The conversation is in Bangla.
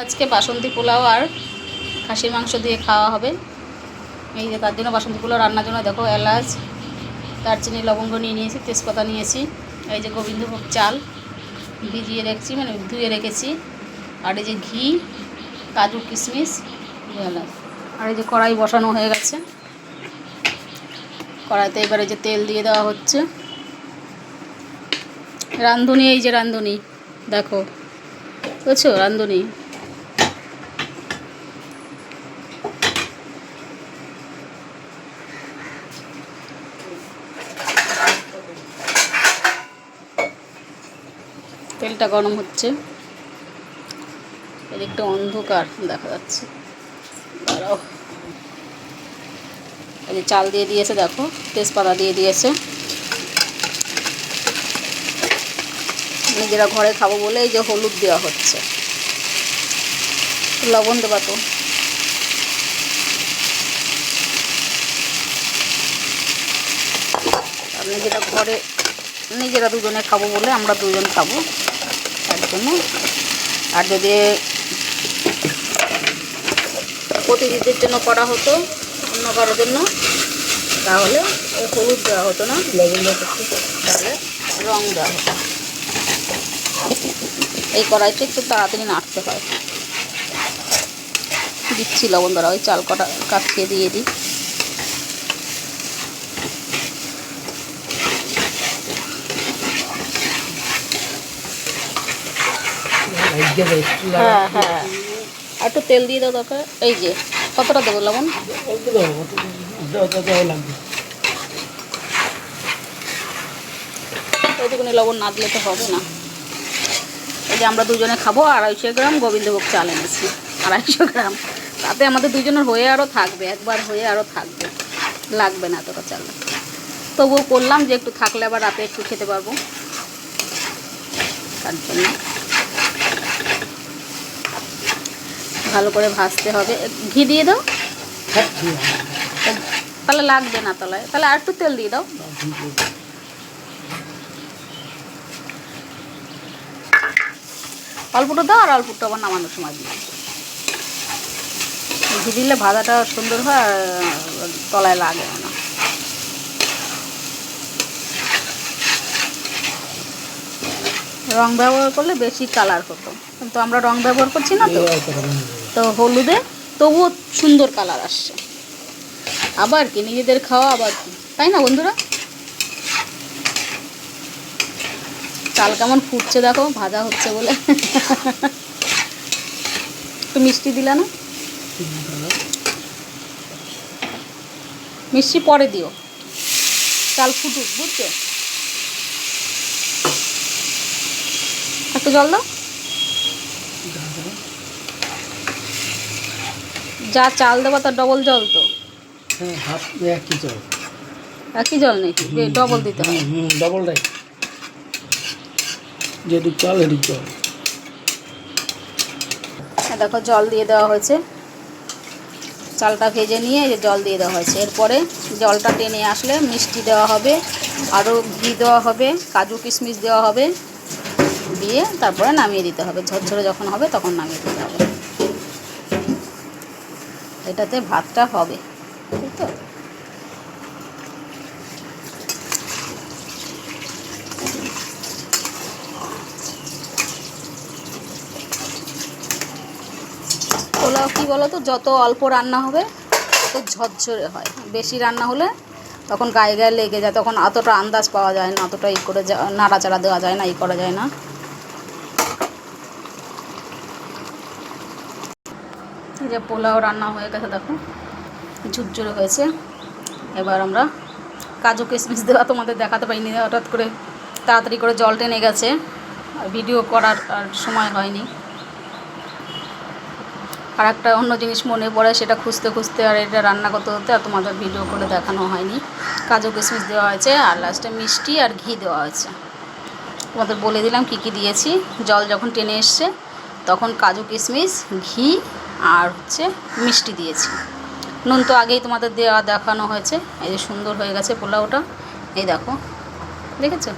আজকে বাসন্তী পোলাও আর খাসির মাংস দিয়ে খাওয়া হবে। এই যে তার জন্য বাসন্তী পোলাও রান্নার জন্য দেখো এলাচ, দারচিনি, লবঙ্গ নিয়ে নিয়েছি, তেজপাতা নিয়েছি। এই যে গোবিন্দভোগ চাল ভিজিয়ে রেখেছি, মানে ধুয়ে রেখেছি। আর এই যে ঘি, কাজু, কিশমিশ, এলাচ। আর এই যে কড়াই বসানো হয়ে গেছে। কড়াইতে এবারে যে তেল দিয়ে দেওয়া হচ্ছে। রাঁধুনি, এই যে রাঁধুনি দেখো, বুঝছো, রাঁধুনি। তেলটা গরম হচ্ছে, এদিকটা অন্ধকার দেখা যাচ্ছে। এই যে চাল দিয়ে দিয়েছে দেখো, তেজপাতা দিয়ে দিয়েছে। নিজেরা ঘরে খাবো বলে এই যে হলুদ দেওয়া হচ্ছে, লবণ দেবা তো। আর নিজেরা ঘরে নিজেরা দুজনে খাবো বলে আমরা দুজন খাবো তার জন্য। আর যদি প্রতিনিধিদের জন্য করা হতো, অন্য কারোর জন্য, তাহলে হলুদ দেওয়া হতো না, লবণ দেওয়া হতো, তাহলে রং দেওয়া হতো। এই কড়াইটা একটু তাড়াতাড়ি নাড়তে হয়। দিচ্ছি লবণ দ্বারা, ওই চাল কটা কাঠিয়ে দিয়ে দিই। হ্যাঁ হ্যাঁ, আর একটু তেল দিয়ে দাও দরকার। এই যে কতটা দেবো লবণ? ওইটুকুনি লবণ না দিলে তো হবে না। এই যে আমরা দুজনে খাবো, 250 গ্রাম গোবিন্দভোগ চাল এনেছি, 250 গ্রাম। তাতে আমাদের দুজনের হয়ে আরও থাকবে, একবার হয়ে আরও থাকবে, লাগবে না এতটা চাল। তবুও করলাম যে একটু থাকলে আবার রাতে একটু খেতে পারবো, তার জন্য ভালো করে ভাজতে হবে। ঘি দিয়ে দাও, তাহলে লাগবে না তলায়, তাহলে আর একটু তেল দিয়ে দাও। অল্পটা দাও, আর অল্পটা আবার নামানোর সময় দিই। ঘি দিলে ভাজাটা সুন্দর হয়, আর তলায় লাগে না। রং ব্যবহার করলে বেশি কালার হতো, কিন্তু আমরা রং ব্যবহার করছি না তো হলুদে তবুও সুন্দর কালার আসছে। আবার কি নিজেদের খাওয়া, আবার কি, তাই না বন্ধুরা? চাল কেমন ফুটছে দেখো, ভাজা হচ্ছে বলে। একটু মিষ্টি দিলা না? মিষ্টি পরে দিও, চাল ফুটুক, বুঝছো? একটু জল দাও, যা চাল দেবো তার ডবল জল তো। একই জল নাকি? ডবল দিতে হয়? ডবল রাইট, যেটু চাল এটু জল। দেখো জল দিয়ে দেওয়া হয়েছে, চালটা ভেজে নিয়ে এই যে জল দিয়ে দেওয়া হয়েছে। এরপরে জলটা টেনে আসলে মিষ্টি দেওয়া হবে, আরও ঘি দেওয়া হবে, কাজু কিশমিশ দেওয়া হবে, দিয়ে তারপরে নামিয়ে দিতে হবে। ঝরঝরে যখন হবে তখন নামিয়ে দিতে হবে। এটাতে ভাতটা হবে, ঠিক তো? পোলাও কী বলো তো, যত অল্প রান্না হবে তত ঝরঝরে হয়। বেশি রান্না হলে তখন গায়ে গায়ে লেগে যায়, তখন অতটা আন্দাজ পাওয়া যায় না, অতটা ই করে নাড়াচাড়া দেওয়া যায় না, ই করা যায় না। এই যে পোলাও রান্না হয়ে গেছে দেখো, ঝুরঝুরে হয়েছে। এবার আমরা কাজু কিশমিশ দেওয়া তোমাদের দেখাতে পারিনি, হঠাৎ করে তাড়াতাড়ি করে জল টেনে গেছে, আর ভিডিও করার আর সময় হয়নি। আর একটা অন্য জিনিস মনে পড়ে, সেটা খুঁজতে খুঁজতে আর এটা রান্না করতে করতে আর তোমাদের ভিডিও করে দেখানো হয়নি। কাজু কিশমিশ দেওয়া হয়েছে, আর লাস্টে মিষ্টি আর ঘি দেওয়া হয়েছে। তোমাদের বলে দিলাম কী কী দিয়েছি। জল যখন টেনে এসছে তখন কাজু কিশমিশ, ঘি আর হচ্ছে মিষ্টি দিয়েছি। নুন তো আগেই তোমাদের দেওয়া দেখানো হয়েছে। এই যে সুন্দর হয়ে গেছে পোলাওটা, এই দেখো, দেখেছো?